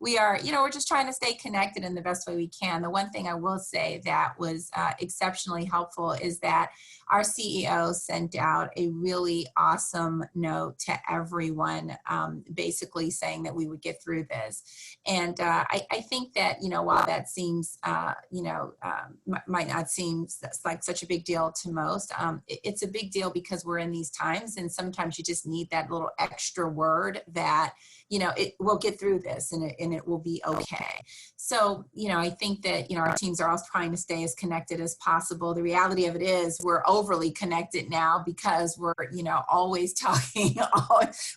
we are, we're just trying to stay connected in the best way we can. The one thing I will say that was exceptionally helpful is that our CEO sent out a really awesome note to everyone, basically saying that we would get through this. And I think that, while that seems, might not seem like such a big deal to most, it's a big deal because we're in these times, and sometimes you just need that little extra word that, it will get through this, and it will be okay. So, I think that, our teams are all trying to stay as connected as possible. The reality of it is we're overly connected now because we're, always talking,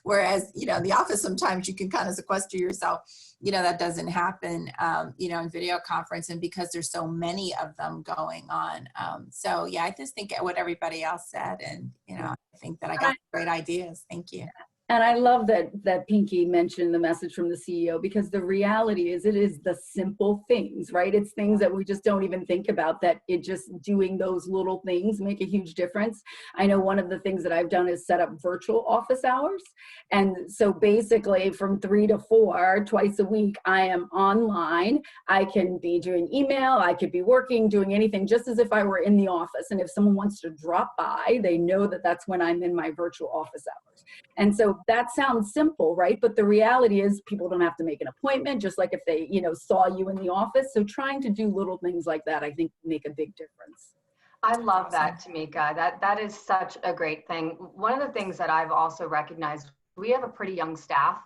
whereas, in the office, sometimes you can kind of sequester yourself. That doesn't happen, in video conference, and because there's so many of them going on. So yeah, I just think what everybody else said, and, I think that I got great ideas. Thank you. And I love that Pinkie mentioned the message from the CEO, because the reality is it is the simple things, right? It's things that we just don't even think about, that it just doing those little things make a huge difference. I know one of the things that I've done is set up virtual office hours. And so basically from 3 to 4, twice a week, I am online. I can be doing email, I could be working, doing anything, just as if I were in the office. And if someone wants to drop by, they know that that's when I'm in my virtual office hours. And so that sounds simple, right? But the reality is people don't have to make an appointment, just like if they, saw you in the office. So trying to do little things like that, I think, make a big difference. I love that, Tamika. That is such a great thing. One of the things that I've also recognized, we have a pretty young staff.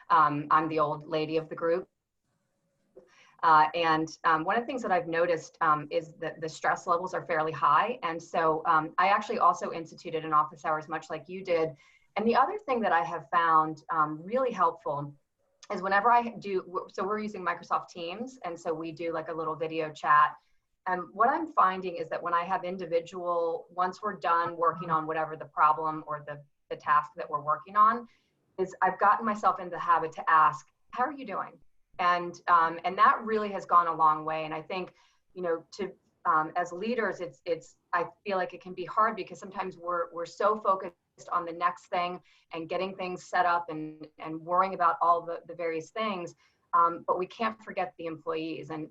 I'm the old lady of the group. And one of the things that I've noticed is that the stress levels are fairly high. And so I actually also instituted an office hours, much like you did. And the other thing that I have found really helpful is whenever I do, so we're using Microsoft Teams, and so we do like a little video chat. And what I'm finding is that when I have once we're done working on whatever the problem or the task that we're working on, is I've gotten myself into the habit to ask, how are you doing? And that really has gone a long way. And I think, as leaders, I feel like it can be hard because sometimes we're so focused on the next thing and getting things set up and worrying about all the various things, but we can't forget the employees. And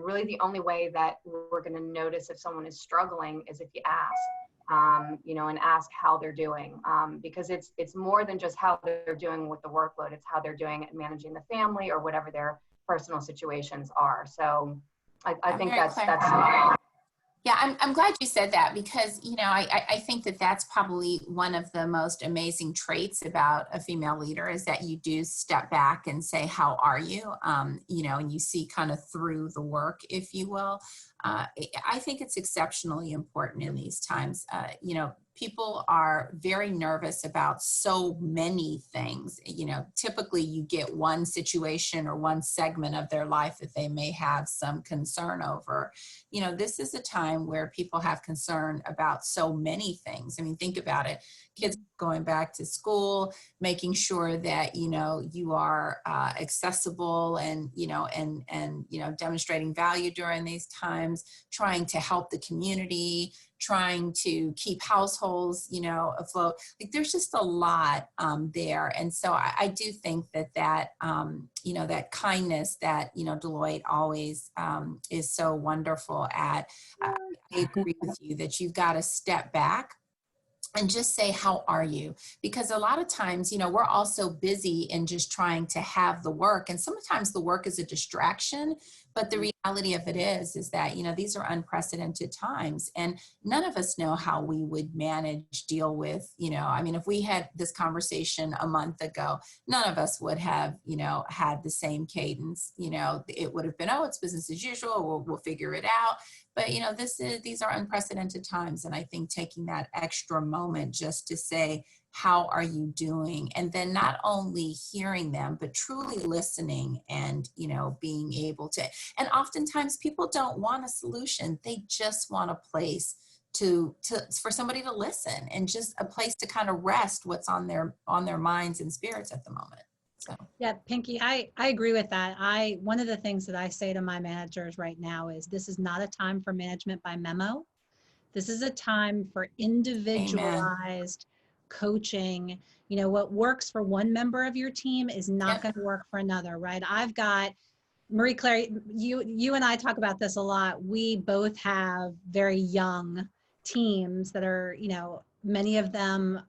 really the only way that we're going to notice if someone is struggling is if you ask, and ask how they're doing, because it's more than just how they're doing with the workload. It's how they're doing at managing the family or whatever their personal situations are. So I think that's Yeah, I'm glad you said that, because, I think that that's probably one of the most amazing traits about a female leader, is that you do step back and say, how are you? And you see kind of through the work, if you will. I think it's exceptionally important in these times. People are very nervous about so many things. Typically you get one situation or one segment of their life that they may have some concern over. This is a time where people have concern about so many things. I mean, think about it. Kids going back to school, making sure that, you are accessible and, demonstrating value during these times, trying to help the community, trying to keep households, afloat. Like, there's just a lot there. And so I do think that that kindness that, Deloitte always is so wonderful at. I agree with you that you've got to step back and just say, how are you? Because a lot of times, we're also busy in just trying to have the work. And sometimes the work is a distraction, but the reality of it is that, these are unprecedented times, and none of us know how we would deal with, if we had this conversation a month ago, none of us would have, had the same cadence. It would have been, oh, it's business as usual. We'll figure it out. But, these are unprecedented times. And I think taking that extra moment just to say, how are you doing? And then not only hearing them, but truly listening and, being able to, and oftentimes people don't want a solution. They just want a place for somebody to listen, and just a place to kind of rest what's on their minds and spirits at the moment. So. Yeah, Pinkie, I agree with that. One of the things that I say to my managers right now is, this is not a time for management by memo. This is a time for individualized coaching. You know, what works for one member of your team is not going to work for another, right? I've got Marie Claire, you and I talk about this a lot. We both have very young teams that are, you know, many of them,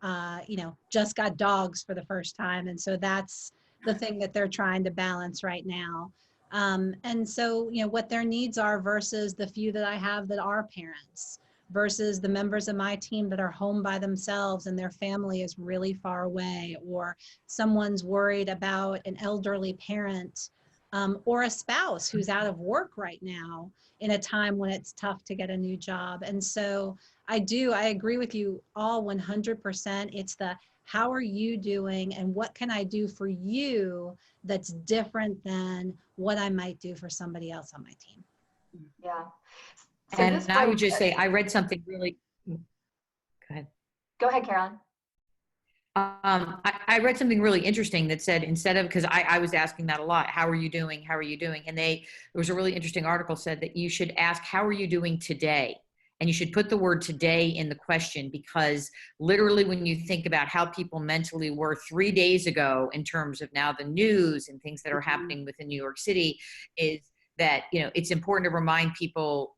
you know, just got dogs for the first time. And so that's the thing that they're trying to balance right now. And so, you know, what their needs are versus the few that I have that are parents, versus the members of my team that are home by themselves and their family is really far away, or someone's worried about an elderly parent, or a spouse who's out of work right now in a time when it's tough to get a new job. And so I agree with you all 100%. It's the, how are you doing and what can I do for you that's different than what I might do for somebody else on my team. Yeah. So and I would just say, I read something really, go ahead. Go ahead, Carolyn. I read something really interesting that said, instead of, because I was asking that a lot, how are you doing? How are you doing? And there was a really interesting article said that you should ask, how are you doing today? And you should put the word today in the question, because literally when you think about how people mentally were 3 days ago in terms of now the news and things that are happening within New York City, is that, you know, it's important to remind people,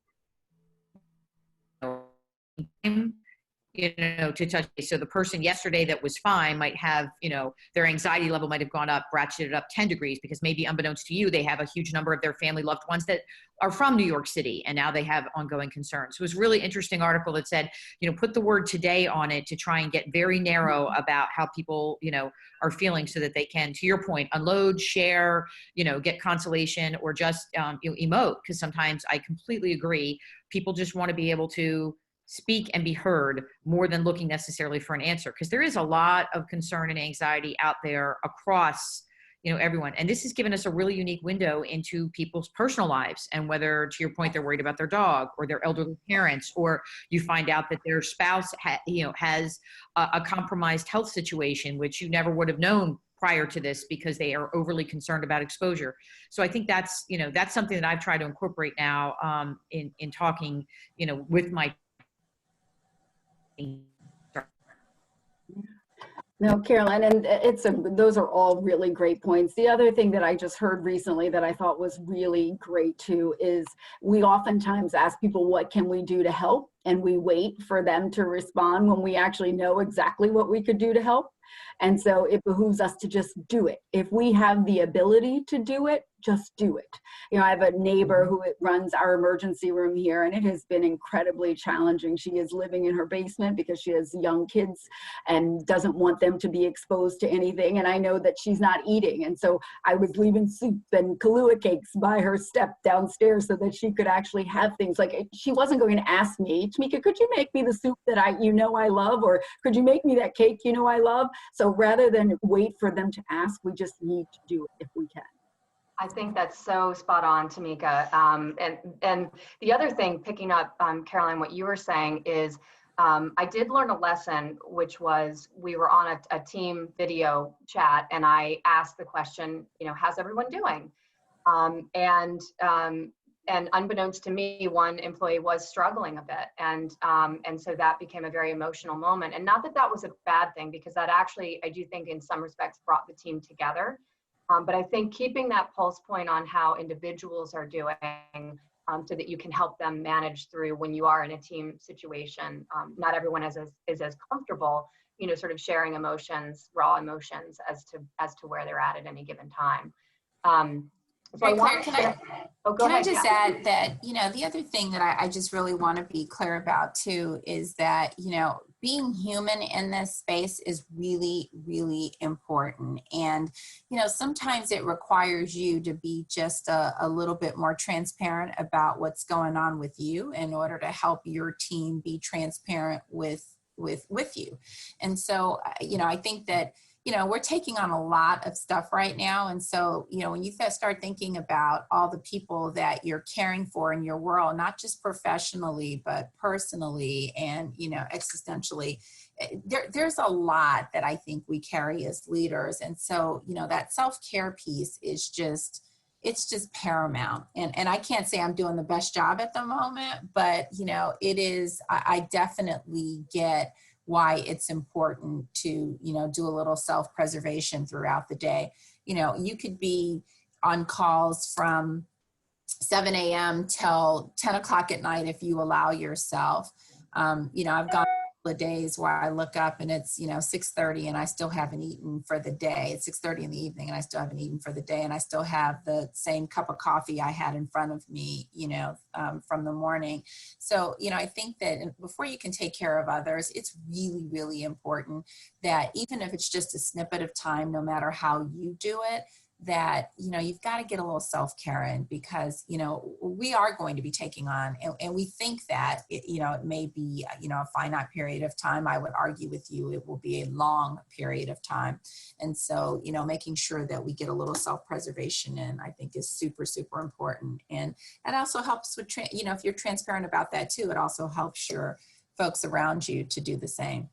you know, to touch base. So the person yesterday that was fine might have, you know, their anxiety level might have gone up, ratcheted up 10 degrees, because maybe unbeknownst to you, they have a huge number of their family loved ones that are from New York City, and now they have ongoing concerns. So it was a really interesting article that said, you know, put the word today on it to try and get very narrow about how people, you know, are feeling, so that they can, to your point, unload, share, you know, get consolation, or just you know, emote. Because sometimes I completely agree, people just want to be able to speak and be heard more than looking necessarily for an answer, because there is a lot of concern and anxiety out there across, you know, everyone. And this has given us a really unique window into people's personal lives, and whether, to your point, they're worried about their dog or their elderly parents, or you find out that their spouse you know, has a compromised health situation, which you never would have known prior to this, because they are overly concerned about exposure. So I think that's, you know, that's something that I've tried to incorporate now in talking, you know, with my. No, Carolyn, and those are all really great points. The other thing that I just heard recently that I thought was really great too is we oftentimes ask people, what can we do to help? And we wait for them to respond when we actually know exactly what we could do to help. And so it behooves us to just do it. If we have the ability to do it, just do it. You know, I have a neighbor who runs our emergency room here, and it has been incredibly challenging. She is living in her basement because she has young kids and doesn't want them to be exposed to anything. And I know that she's not eating. And so I was leaving soup and Kahlua cakes by her step downstairs so that she could actually have things. Like, she wasn't going to ask me, Tamika, could you make me the soup that I love? Or could you make me that cake I love? So rather than wait for them to ask, we just need to do it if we can. I think that's so spot on, Tamika. And the other thing, picking up, Caroline, what you were saying is, I did learn a lesson, which was, we were on a team video chat, and I asked the question, you know, how's everyone doing? And unbeknownst to me, one employee was struggling a bit. And so that became a very emotional moment. And not that that was a bad thing, because that actually, I do think in some respects brought the team together. But I think keeping that pulse point on how individuals are doing, so that you can help them manage through when you are in a team situation. Not everyone is as comfortable, you know, sort of sharing emotions, raw emotions, as to where they're at any given time. So Right, I want Claire, to, can I just add that, you know, the other thing that I just really want to be clear about too is that, you know, being human in this space is really, really important. And, you know, sometimes it requires you to be just a little bit more transparent about what's going on with you in order to help your team be transparent with you. And so, you know, I think that, you know, we're taking on a lot of stuff right now. And so, you know, when you start thinking about all the people that you're caring for in your world, not just professionally, but personally and, you know, existentially, there's a lot that I think we carry as leaders. And so, you know, that self-care piece is just, it's just paramount. And I can't say I'm doing the best job at the moment, but, you know, it is, I definitely get why it's important to, you know, do a little self-preservation throughout the day. You know, you could be on calls from 7 a.m. till 10 o'clock at night if you allow yourself. You know, I've gone a couple of days where I look up and it's, you know, 6:30 and I still haven't eaten for the day. It's 6:30 in the evening and I still haven't eaten for the day, and I still have the same cup of coffee I had in front of me, you know, from the morning. So, you know, I think that before you can take care of others, it's really, really important that even if it's just a snippet of time, no matter how you do it, that, you know, you've got to get a little self-care in, because, you know, we are going to be taking on, and we think that, you know, it may be, you know, a finite period of time. I would argue with you, it will be a long period of time. And so, you know, making sure that we get a little self-preservation in, I think is super, super important. And it also helps with, you know, if you're transparent about that too, it also helps your folks around you to do the same.